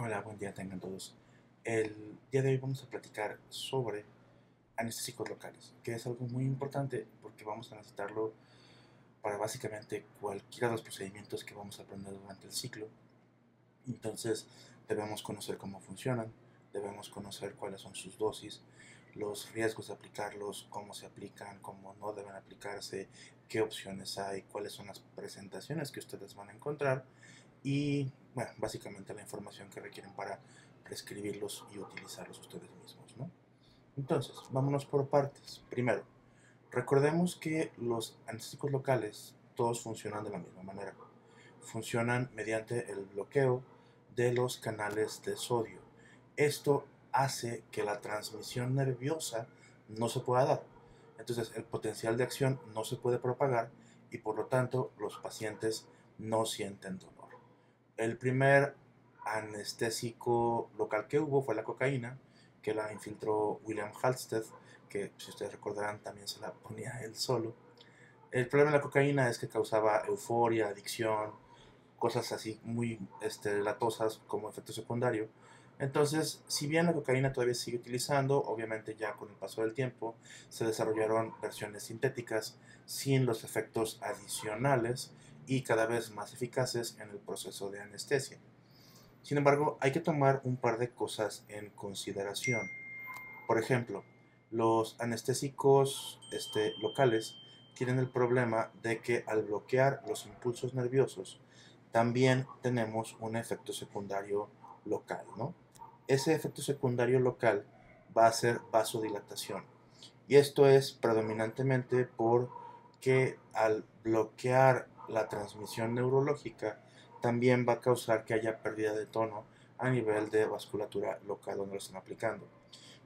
Hola, buen día tengan todos. El día de hoy vamos a platicar sobre anestésicos locales, que es algo muy importante porque vamos a necesitarlo para básicamente cualquiera de los procedimientos que vamos a aprender durante el ciclo. Entonces debemos conocer cómo funcionan, debemos conocer cuáles son sus dosis, los riesgos de aplicarlos, cómo se aplican, cómo no deben aplicarse, qué opciones hay, cuáles son las presentaciones que ustedes van a encontrar y, bueno, básicamente la información que requieren para prescribirlos y utilizarlos ustedes mismos, ¿no? Entonces, vámonos por partes. Primero, recordemos que los anestésicos locales todos funcionan de la misma manera. Funcionan mediante el bloqueo de los canales de sodio. Esto hace que la transmisión nerviosa no se pueda dar. Entonces, el potencial de acción no se puede propagar y por lo tanto los pacientes no sienten dolor. El primer anestésico local que hubo fue la cocaína, que la infiltró William Halsted, que si ustedes recordarán también se la ponía él solo. El problema de la cocaína es que causaba euforia, adicción, cosas así muy latosas como efecto secundario. Entonces, si bien la cocaína todavía se sigue utilizando, obviamente ya con el paso del tiempo se desarrollaron versiones sintéticas sin los efectos adicionales y cada vez más eficaces en el proceso de anestesia. Sin embargo, hay que tomar un par de cosas en consideración. Por ejemplo, los anestésicos locales tienen el problema de que al bloquear los impulsos nerviosos, también tenemos un efecto secundario local, ¿no? Ese efecto secundario local va a ser vasodilatación. Y esto es predominantemente porque al bloquear la transmisión neurológica, también va a causar que haya pérdida de tono a nivel de vasculatura local donde lo están aplicando.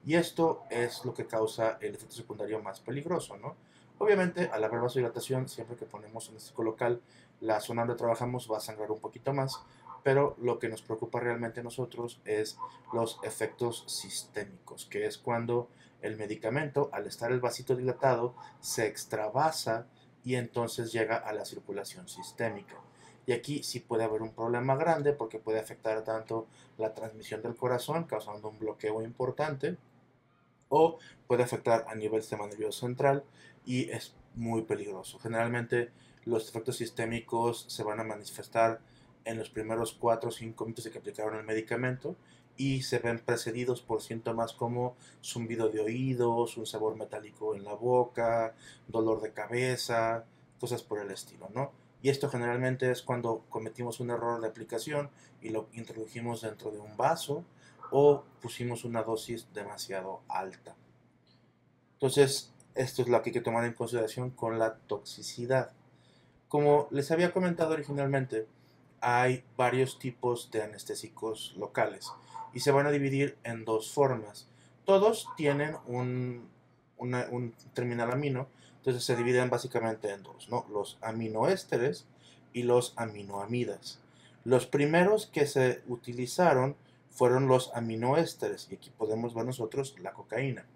Y esto es lo que causa el efecto secundario más peligroso, ¿no? Obviamente, al haber vasodilatación, siempre que ponemos anestésico local, la zona donde trabajamos va a sangrar un poquito más, pero lo que nos preocupa realmente a nosotros es los efectos sistémicos, que es cuando el medicamento, al estar el vasito dilatado, se extravasa y entonces llega a la circulación sistémica. Y aquí sí puede haber un problema grande porque puede afectar tanto la transmisión del corazón, causando un bloqueo importante, o puede afectar a nivel sistema nervioso central y es muy peligroso. Generalmente los efectos sistémicos se van a manifestar en los primeros 4 o 5 minutos de que aplicaron el medicamento y se ven precedidos por síntomas como zumbido de oídos, un sabor metálico en la boca, dolor de cabeza, cosas por el estilo, ¿no? Y esto generalmente es cuando cometimos un error de aplicación y lo introdujimos dentro de un vaso o pusimos una dosis demasiado alta. Entonces, esto es lo que hay que tomar en consideración con la toxicidad. Como les había comentado originalmente, hay varios tipos de anestésicos locales y se van a dividir en dos formas. Todos tienen un terminal amino, entonces se dividen básicamente en dos, ¿no? Los aminoésteres y los aminoamidas. Los primeros que se utilizaron fueron los aminoésteres y aquí podemos ver nosotros la cocaína.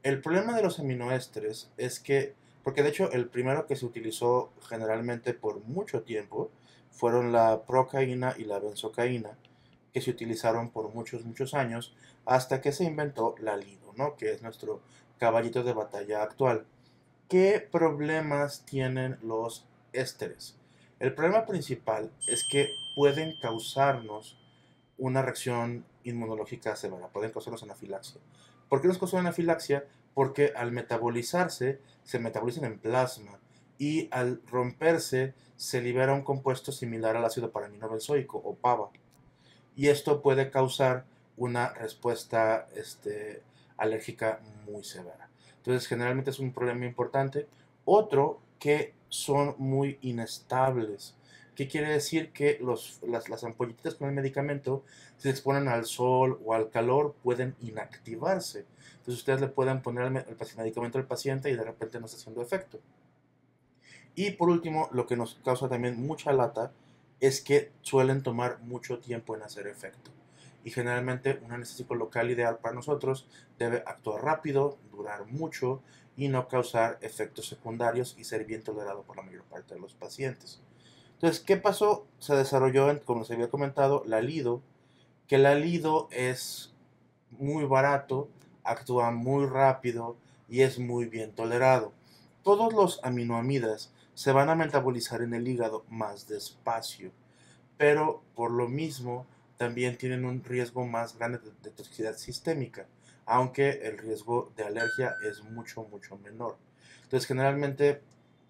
El problema de los aminoésteres es que, porque de hecho el primero que se utilizó generalmente por mucho tiempo fueron la procaína y la benzocaína, que se utilizaron por muchos, muchos años, hasta que se inventó la lido, ¿no? Que es nuestro caballito de batalla actual. ¿Qué problemas tienen los ésteres? El problema principal es que pueden causarnos una reacción inmunológica severa, pueden causarnos anafilaxia. ¿Por qué nos causa anafilaxia? Porque al metabolizarse, se metabolizan en plasma y al romperse se libera un compuesto similar al ácido paraminobenzoico o PABA. Y esto puede causar una respuesta alérgica muy severa. Entonces, generalmente es un problema importante. Otro, que son muy inestables. ¿Qué quiere decir? Que las ampollitas con el medicamento, si se exponen al sol o al calor, pueden inactivarse. Entonces, ustedes le pueden poner el medicamento al paciente y de repente no está haciendo efecto. Y por último, lo que nos causa también mucha lata es que suelen tomar mucho tiempo en hacer efecto. Y generalmente un anestésico local ideal para nosotros debe actuar rápido, durar mucho y no causar efectos secundarios y ser bien tolerado por la mayor parte de los pacientes. Entonces, ¿qué pasó? Se desarrolló, como se había comentado, la LIDO, que el lido es muy barato, actúa muy rápido y es muy bien tolerado. Todos los aminoamidas se van a metabolizar en el hígado más despacio, pero por lo mismo también tienen un riesgo más grande de toxicidad sistémica, aunque el riesgo de alergia es mucho, mucho menor. Entonces, generalmente,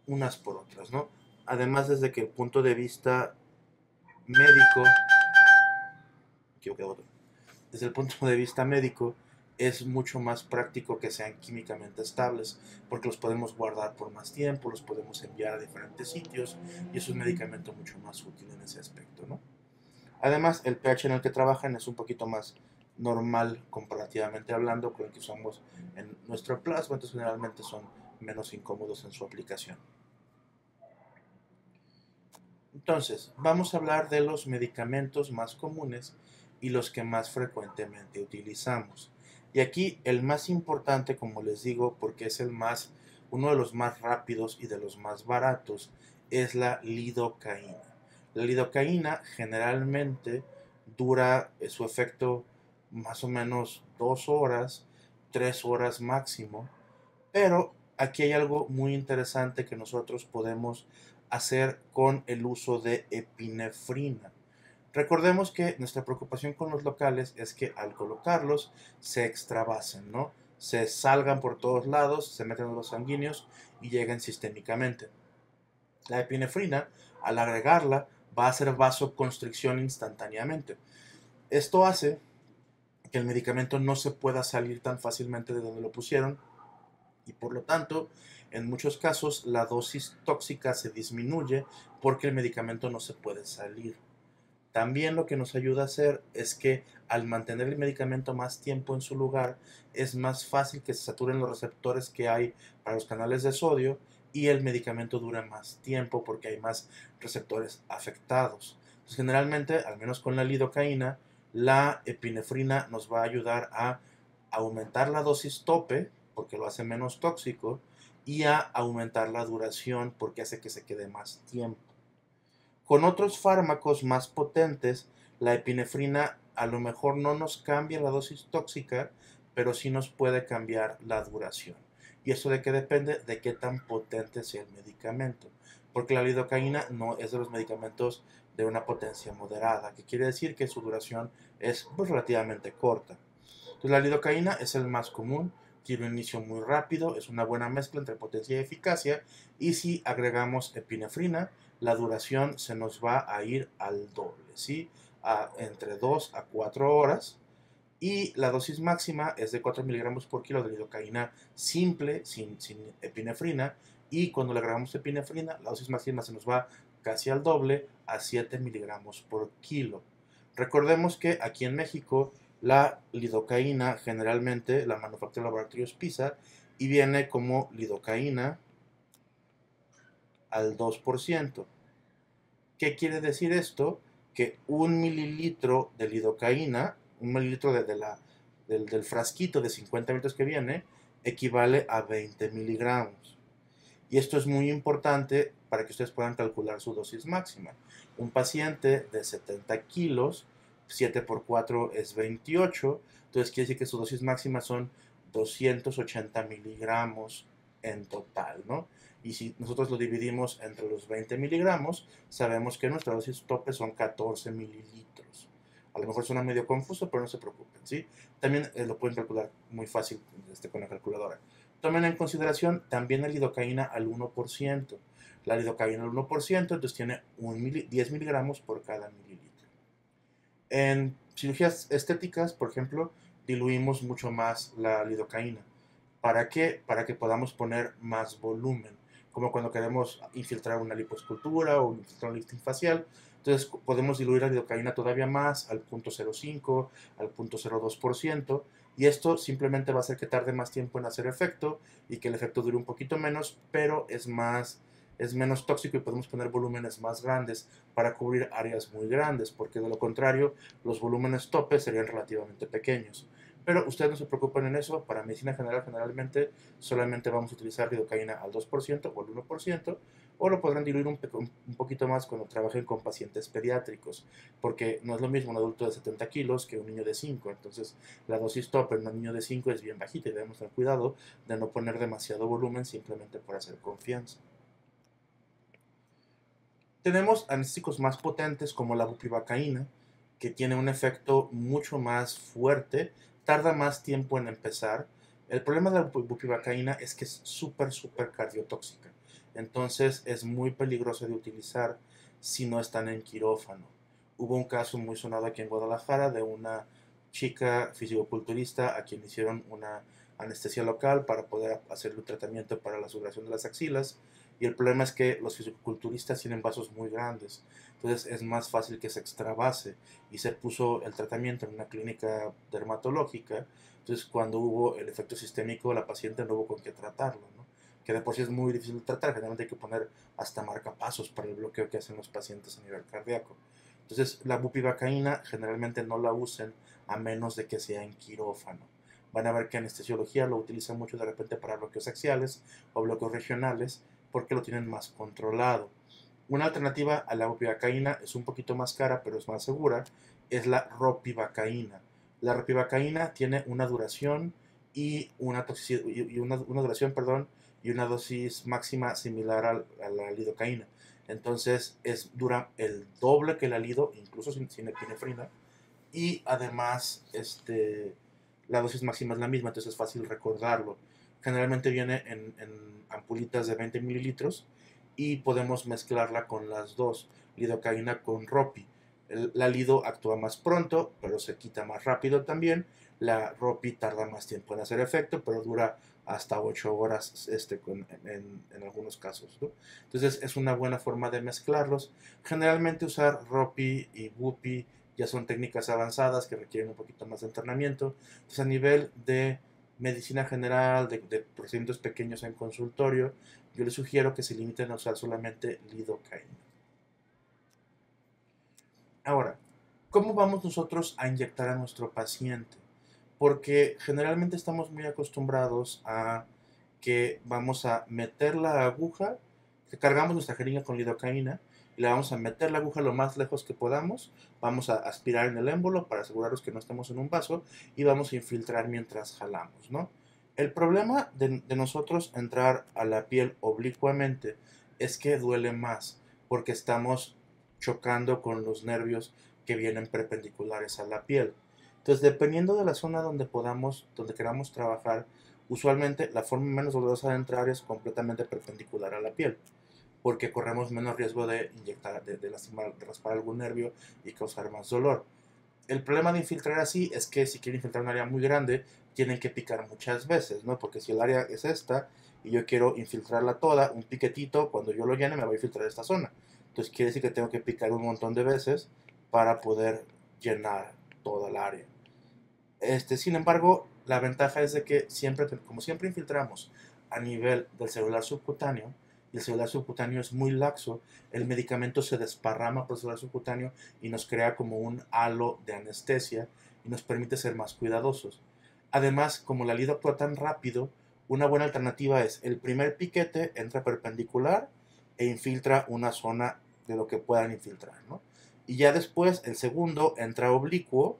unas por otras, ¿no? Además, desde que el punto de vista médico, desde el punto de vista médico, es mucho más práctico que sean químicamente estables, porque los podemos guardar por más tiempo, los podemos enviar a diferentes sitios, y es un medicamento mucho más útil en ese aspecto, ¿no? Además, el pH en el que trabajan es un poquito más normal comparativamente hablando con el que usamos en nuestro plasma, entonces generalmente son menos incómodos en su aplicación. Entonces, vamos a hablar de los medicamentos más comunes y los que más frecuentemente utilizamos. Y aquí el más importante, como les digo, porque es uno de los más rápidos y de los más baratos, es la lidocaína. La lidocaína generalmente dura su efecto más o menos 2 horas, 3 horas máximo, pero aquí hay algo muy interesante que nosotros podemos hacer con el uso de epinefrina. Recordemos que nuestra preocupación con los locales es que al colocarlos se extravasen, ¿no? Se salgan por todos lados, se meten en los sanguíneos y lleguen sistémicamente. La epinefrina, al agregarla, va a hacer vasoconstricción instantáneamente. Esto hace que el medicamento no se pueda salir tan fácilmente de donde lo pusieron y por lo tanto, en muchos casos la dosis tóxica se disminuye porque el medicamento no se puede salir. También lo que nos ayuda a hacer es que al mantener el medicamento más tiempo en su lugar, es más fácil que se saturen los receptores que hay para los canales de sodio y el medicamento dura más tiempo porque hay más receptores afectados. Entonces, generalmente, al menos con la lidocaína, la epinefrina nos va a ayudar a aumentar la dosis tope porque lo hace menos tóxico y a aumentar la duración porque hace que se quede más tiempo. Con otros fármacos más potentes, la epinefrina a lo mejor no nos cambia la dosis tóxica, pero sí nos puede cambiar la duración. ¿Y eso de qué depende? De qué tan potente sea el medicamento. Porque la lidocaína no es de los medicamentos de una potencia moderada, que quiere decir que su duración es pues, relativamente corta. Entonces, la lidocaína es el más común, tiene un inicio muy rápido, es una buena mezcla entre potencia y eficacia, y si agregamos epinefrina, la duración se nos va a ir al doble, ¿sí? Entre 2 a 4 horas, y la dosis máxima es de 4 miligramos por kilo de lidocaína simple, sin epinefrina, y cuando le agregamos epinefrina, la dosis máxima se nos va casi al doble, a 7 miligramos por kilo. Recordemos que aquí en México la lidocaína generalmente la manufactura de laboratorios PISA y viene como lidocaína al 2%. ¿Qué quiere decir esto? Que un mililitro de lidocaína, un mililitro del frasquito de 50 litros que viene, equivale a 20 miligramos. Y esto es muy importante para que ustedes puedan calcular su dosis máxima. Un paciente de 70 kilos, 7 por 4 es 28, entonces quiere decir que su dosis máxima son 280 miligramos en total, ¿no? Y si nosotros lo dividimos entre los 20 miligramos, sabemos que nuestra dosis tope son 14 mililitros. A lo mejor suena medio confuso, pero no se preocupen, ¿sí? También lo pueden calcular muy fácil con la calculadora. Tomen en consideración también la lidocaína al 1%. La lidocaína al 1%, entonces tiene 10 miligramos por cada mililitro. En cirugías estéticas, por ejemplo, diluimos mucho más la lidocaína. ¿Para qué? Para que podamos poner más volumen. Como cuando queremos infiltrar una lipoescultura o infiltrar un lifting facial. Entonces podemos diluir la lidocaína todavía más al 0.05, al 0.02%. Y esto simplemente va a hacer que tarde más tiempo en hacer efecto y que el efecto dure un poquito menos, pero es menos tóxico y podemos poner volúmenes más grandes para cubrir áreas muy grandes, porque de lo contrario los volúmenes tope serían relativamente pequeños. Pero ustedes no se preocupen en eso, para medicina general generalmente solamente vamos a utilizar lidocaína al 2% o al 1%, o lo podrán diluir un poquito más cuando trabajen con pacientes pediátricos, porque no es lo mismo un adulto de 70 kilos que un niño de 5. Entonces la dosis top en un niño de 5 es bien bajita y debemos tener cuidado de no poner demasiado volumen simplemente por hacer confianza. Tenemos anestésicos más potentes como la bupivacaína, que tiene un efecto mucho más fuerte, tarda más tiempo en empezar. El problema de la bupivacaína es que es súper cardiotóxica. Entonces es muy peligroso de utilizar si no están en quirófano. Hubo un caso muy sonado aquí en Guadalajara de una chica fisicoculturista a quien hicieron una anestesia local para poder hacerle un tratamiento para la sudoración de las axilas, y el problema es que los fisiculturistas tienen vasos muy grandes, entonces es más fácil que se extravase, y se puso el tratamiento en una clínica dermatológica. Entonces cuando hubo el efecto sistémico la paciente no hubo con qué tratarlo, ¿no? Que de por sí es muy difícil de tratar, generalmente hay que poner hasta marcapasos para el bloqueo que hacen los pacientes a nivel cardíaco. Entonces la bupivacaína generalmente no la usen a menos de que sea en quirófano. Van a ver que anestesiología lo utiliza mucho de repente para bloqueos axiales o bloqueos regionales, porque lo tienen más controlado. Una alternativa a la bupivacaína es un poquito más cara, pero es más segura, es la ropivacaína. La ropivacaína tiene una duración y una, una duración, perdón, y una dosis máxima similar a la lidocaína. Entonces dura el doble que la lido, incluso sin epinefrina, y además la dosis máxima es la misma, entonces es fácil recordarlo. Generalmente viene en ampulitas de 20 mililitros y podemos mezclarla con las dos, lidocaína con ropi. La lido actúa más pronto, pero se quita más rápido también. La ropi tarda más tiempo en hacer efecto, pero dura hasta 8 horas en algunos casos, ¿no? Entonces es una buena forma de mezclarlos. Generalmente usar ropi y bupi ya son técnicas avanzadas que requieren un poquito más de entrenamiento. Entonces a nivel de medicina general, de procedimientos pequeños en consultorio, yo les sugiero que se limiten a usar solamente lidocaína. Ahora, ¿cómo vamos nosotros a inyectar a nuestro paciente? Porque generalmente estamos muy acostumbrados a que vamos a meter la aguja, que cargamos nuestra jeringa con lidocaína y le vamos a meter la aguja lo más lejos que podamos, vamos a aspirar en el émbolo para asegurarnos que no estemos en un vaso y vamos a infiltrar mientras jalamos, ¿no? El problema de nosotros entrar a la piel oblicuamente es que duele más porque estamos chocando con los nervios que vienen perpendiculares a la piel. Entonces, dependiendo de la zona donde queramos trabajar, usualmente la forma menos dolorosa de entrar es completamente perpendicular a la piel, porque corremos menos riesgo de inyectar, de lastimar, de raspar algún nervio y causar más dolor. El problema de infiltrar así es que si quieren infiltrar un área muy grande, tienen que picar muchas veces, ¿no? Porque si el área es esta y yo quiero infiltrarla toda, un piquetito, cuando yo lo llene me va a infiltrar esta zona. Entonces quiere decir que tengo que picar un montón de veces para poder llenar toda el área. Sin embargo, la ventaja es de que siempre, como siempre infiltramos a nivel del celular subcutáneo, y el celular subcutáneo es muy laxo, el medicamento se desparrama por el celular subcutáneo y nos crea como un halo de anestesia y nos permite ser más cuidadosos. Además, como la lido actúa tan rápido, una buena alternativa es el primer piquete entra perpendicular e infiltra una zona de lo que puedan infiltrar, ¿no? Y ya después el segundo entra oblicuo,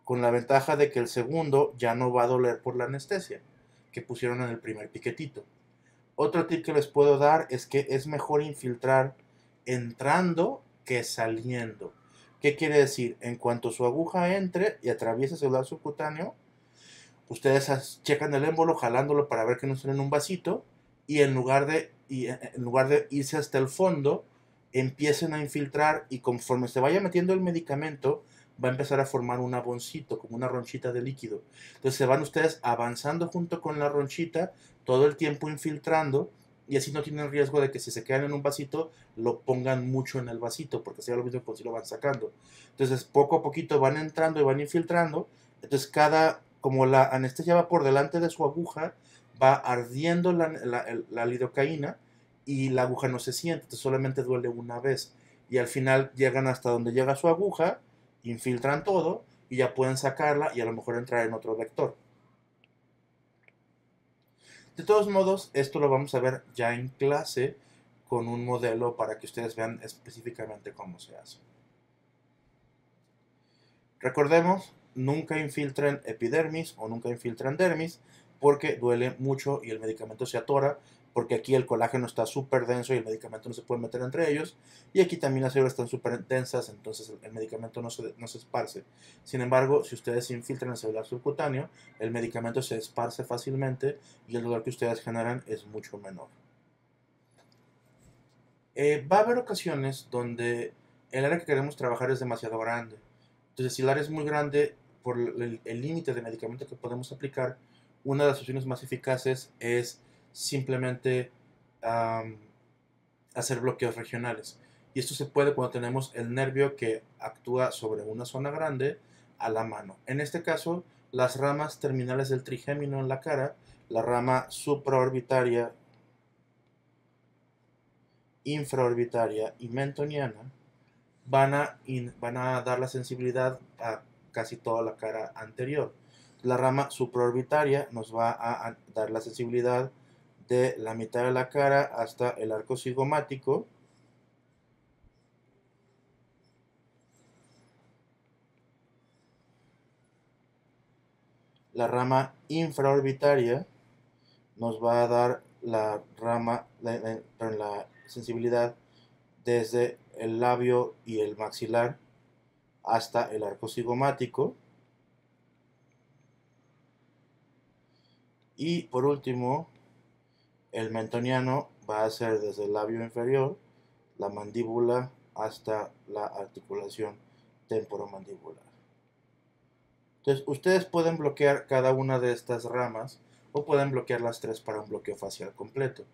con la ventaja de que el segundo ya no va a doler por la anestesia que pusieron en el primer piquetito. Otro tip que les puedo dar es que es mejor infiltrar entrando que saliendo. ¿Qué quiere decir? En cuanto su aguja entre y atraviese el celular subcutáneo, ustedes checan el émbolo jalándolo para ver que no estén en un vasito, y en lugar de irse hasta el fondo, empiecen a infiltrar, y conforme se vaya metiendo el medicamento va a empezar a formar un aboncito, como una ronchita de líquido. Entonces se van ustedes avanzando junto con la ronchita, todo el tiempo infiltrando, y así no tienen riesgo de que si se quedan en un vasito, lo pongan mucho en el vasito, porque sería lo mismo que si lo van sacando. Entonces poco a poquito van entrando y van infiltrando. Entonces como la anestesia va por delante de su aguja, va ardiendo la lidocaína y la aguja no se siente, entonces solamente duele una vez. Y al final llegan hasta donde llega su aguja, infiltran todo y ya pueden sacarla y a lo mejor entrar en otro vector. De todos modos, esto lo vamos a ver ya en clase, con un modelo para que ustedes vean específicamente cómo se hace. Recordemos, nunca infiltren epidermis o nunca infiltren dermis porque duele mucho y el medicamento se atora, porque aquí el colágeno está súper denso y el medicamento no se puede meter entre ellos, y aquí también las células están súper densas, entonces el medicamento no se esparce. Sin embargo, si ustedes infiltran el celular subcutáneo, el medicamento se esparce fácilmente y el dolor que ustedes generan es mucho menor. Va a haber ocasiones donde el área que queremos trabajar es demasiado grande. Entonces, si el área es muy grande, por el límite de medicamento que podemos aplicar, una de las opciones más eficaces es simplemente hacer bloqueos regionales. Y esto se puede cuando tenemos el nervio que actúa sobre una zona grande a la mano. En este caso, las ramas terminales del trigémino en la cara, la rama supraorbitaria, infraorbitaria y mentoniana, van a dar la sensibilidad a casi toda la cara anterior. La rama supraorbitaria nos va a dar la sensibilidad de la mitad de la cara hasta el arco cigomático. La rama infraorbitaria nos va a dar la sensibilidad desde el labio y el maxilar hasta el arco cigomático. Y por último, el mentoniano va a ser desde el labio inferior, la mandíbula, hasta la articulación temporomandibular. Entonces, ustedes pueden bloquear cada una de estas ramas o pueden bloquear las tres para un bloqueo facial completo.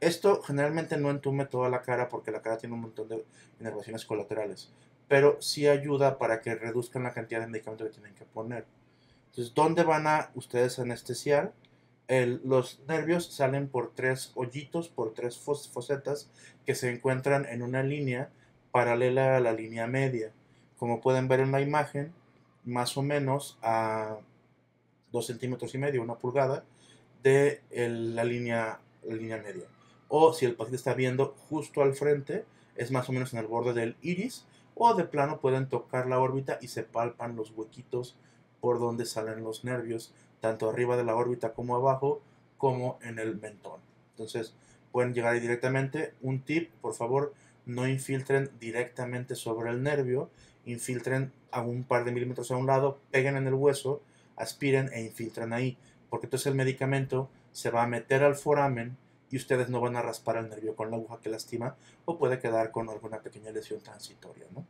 Esto generalmente no entume toda la cara porque la cara tiene un montón de inervaciones colaterales, pero sí ayuda para que reduzcan la cantidad de medicamento que tienen que poner. Entonces, ¿dónde van a ustedes anestesiar? Los nervios salen por tres hoyitos, por tres fosetas que se encuentran en una línea paralela a la línea media. Como pueden ver en la imagen, más o menos a 2 centímetros y medio, una pulgada, de la línea media. O si el paciente está viendo justo al frente, es más o menos en el borde del iris, o de plano pueden tocar la órbita y se palpan los huequitos por donde salen los nervios, tanto arriba de la órbita como abajo, como en el mentón. Entonces, pueden llegar ahí directamente. Un tip, por favor, no infiltren directamente sobre el nervio, infiltren a un par de milímetros a un lado, peguen en el hueso, aspiren e infiltran ahí, porque entonces el medicamento se va a meter al foramen y ustedes no van a raspar el nervio con la aguja que lastima o puede quedar con alguna pequeña lesión transitoria, ¿no?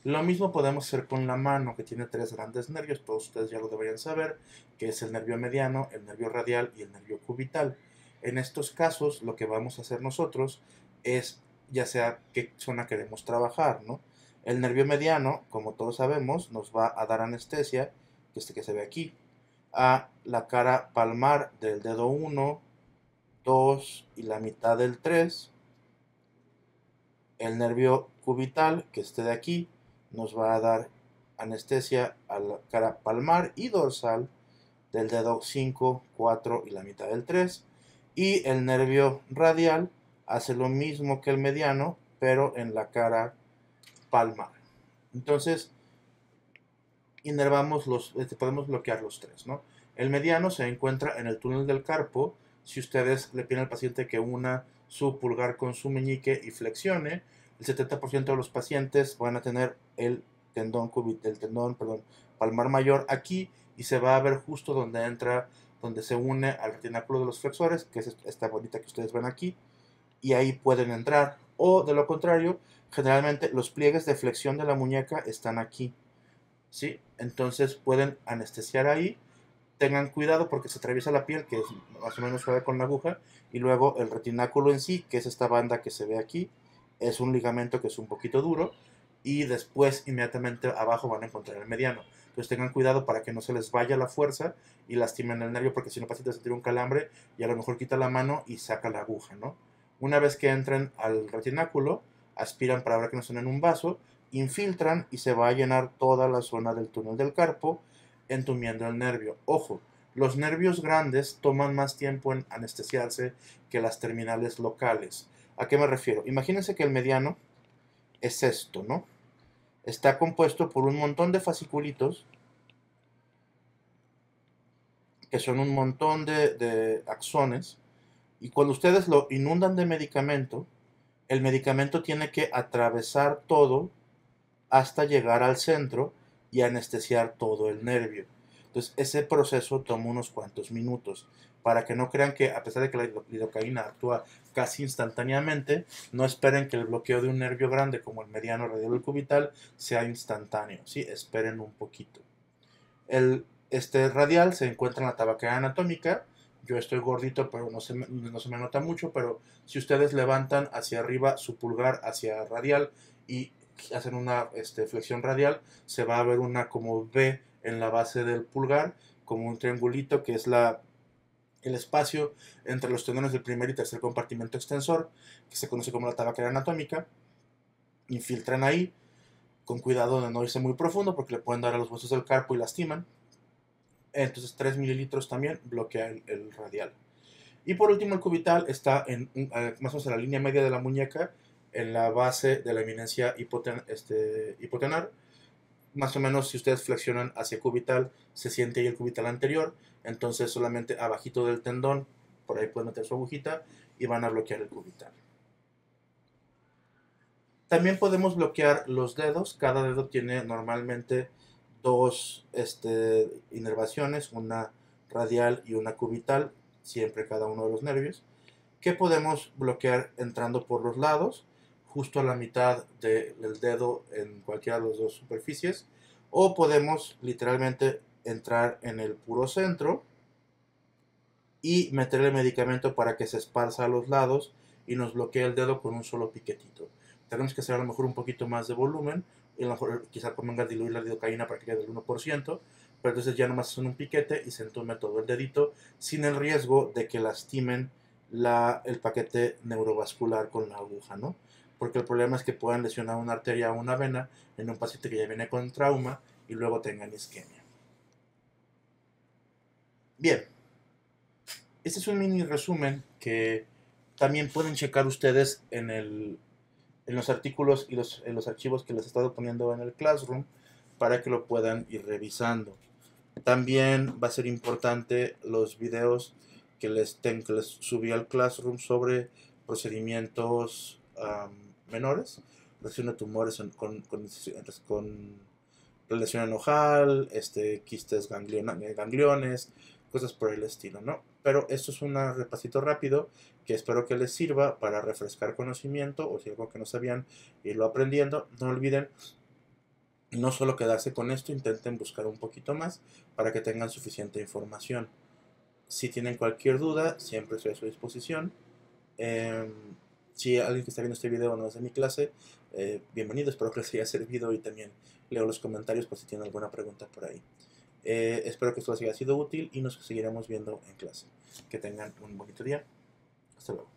Lo mismo podemos hacer con la mano, que tiene tres grandes nervios, todos ustedes ya lo deberían saber, que es el nervio mediano, el nervio radial y el nervio cubital. En estos casos, lo que vamos a hacer nosotros es, ya sea qué zona queremos trabajar, ¿no? El nervio mediano, como todos sabemos, nos va a dar anestesia, que se ve aquí, a la cara palmar del dedo 1, 2 y la mitad del 3. El nervio cubital, que esté de aquí, nos va a dar anestesia a la cara palmar y dorsal del dedo 5, 4 y la mitad del 3. Y el nervio radial hace lo mismo que el mediano, pero en la cara palmar. Entonces, podemos bloquear los tres, ¿no? El mediano se encuentra en el túnel del carpo. Si ustedes le piden al paciente que una su pulgar con su meñique y flexione, el 70% de los pacientes van a tener el tendón palmar mayor aquí y se va a ver justo donde entra, donde se une al retináculo de los flexores, que es esta bolita que ustedes ven aquí, y ahí pueden entrar. O de lo contrario, generalmente los pliegues de flexión de la muñeca están aquí. ¿Sí? Entonces pueden anestesiar ahí. Tengan cuidado porque se atraviesa la piel, que es más o menos suave con la aguja, y luego el retináculo en sí, que es esta banda que se ve aquí, es un ligamento que es un poquito duro, y después inmediatamente abajo van a encontrar el mediano. Entonces tengan cuidado para que no se les vaya la fuerza y lastimen el nervio, porque si no el paciente se tira un calambre y a lo mejor quita la mano y saca la aguja, ¿no? Una vez que entren al retináculo, aspiran para ver que no están en un vaso, infiltran y se va a llenar toda la zona del túnel del carpo, entumiendo el nervio. Ojo, Los nervios grandes toman más tiempo en anestesiarse que las terminales locales. ¿A qué me refiero? Imagínense que el mediano es esto, ¿no? Está compuesto por un montón de fasciculitos, que son un montón de axones, y cuando ustedes lo inundan de medicamento, el medicamento tiene que atravesar todo hasta llegar al centro y anestesiar todo el nervio. Entonces, ese proceso toma unos cuantos minutos. Para que no crean que, a pesar de que la lidocaína actúa casi instantáneamente, no esperen que el bloqueo de un nervio grande como el mediano, radial o el cubital sea instantáneo. ¿Sí? Esperen un poquito. Este radial se encuentra en la tabaquera anatómica. Yo estoy gordito, pero no se me nota mucho. Pero si ustedes levantan hacia arriba su pulgar hacia radial y hacen una flexión radial, se va a ver una como V en la base del pulgar, como un triangulito que es el espacio entre los tendones del primer y tercer compartimento extensor, que se conoce como la tabaquera anatómica. Infiltran ahí, con cuidado de no irse muy profundo porque le pueden dar a los huesos del carpo y lastiman. Entonces 3 mililitros también bloquea el radial. Y por último el cubital está más o menos en la línea media de la muñeca, en la base de la eminencia hipotenar. Más o menos si ustedes flexionan hacia cubital, se siente ahí el cubital anterior. Entonces solamente abajito del tendón, por ahí pueden meter su agujita y van a bloquear el cubital. También podemos bloquear los dedos. Cada dedo tiene normalmente dos inervaciones, una radial y una cubital, siempre cada uno de los nervios, que podemos bloquear entrando por los lados, justo a la mitad del dedo en cualquiera de las dos superficies, o podemos literalmente entrar en el puro centro y meter el medicamento para que se esparza a los lados y nos bloquee el dedo con un solo piquetito. Tenemos que hacer a lo mejor un poquito más de volumen, y a lo mejor quizá convenga diluir la lidocaína para que quede del 1%, pero entonces ya nomás hacen un piquete y se entume todo el dedito sin el riesgo de que lastimen el paquete neurovascular con la aguja, ¿no? Porque el problema es que puedan lesionar una arteria o una vena en un paciente que ya viene con trauma y luego tengan isquemia. Bien, este es un mini resumen que también pueden checar ustedes en los artículos y en los archivos que les he estado poniendo en el Classroom para que lo puedan ir revisando. También va a ser importante los videos que les subí al Classroom sobre procedimientos menores, relación de tumores con lesión en ojal, quistes gangliones, cosas por el estilo, ¿no? Pero esto es un repasito rápido que espero que les sirva para refrescar conocimiento, o si algo que no sabían, irlo aprendiendo. No olviden no solo quedarse con esto, intenten buscar un poquito más para que tengan suficiente información. Si tienen cualquier duda, siempre estoy a su disposición. Si alguien que está viendo este video no es de mi clase, bienvenido, espero que les haya servido y también leo los comentarios por si tienen alguna pregunta por ahí. Espero que esto les haya sido útil y nos seguiremos viendo en clase. Que tengan un bonito día. Hasta luego.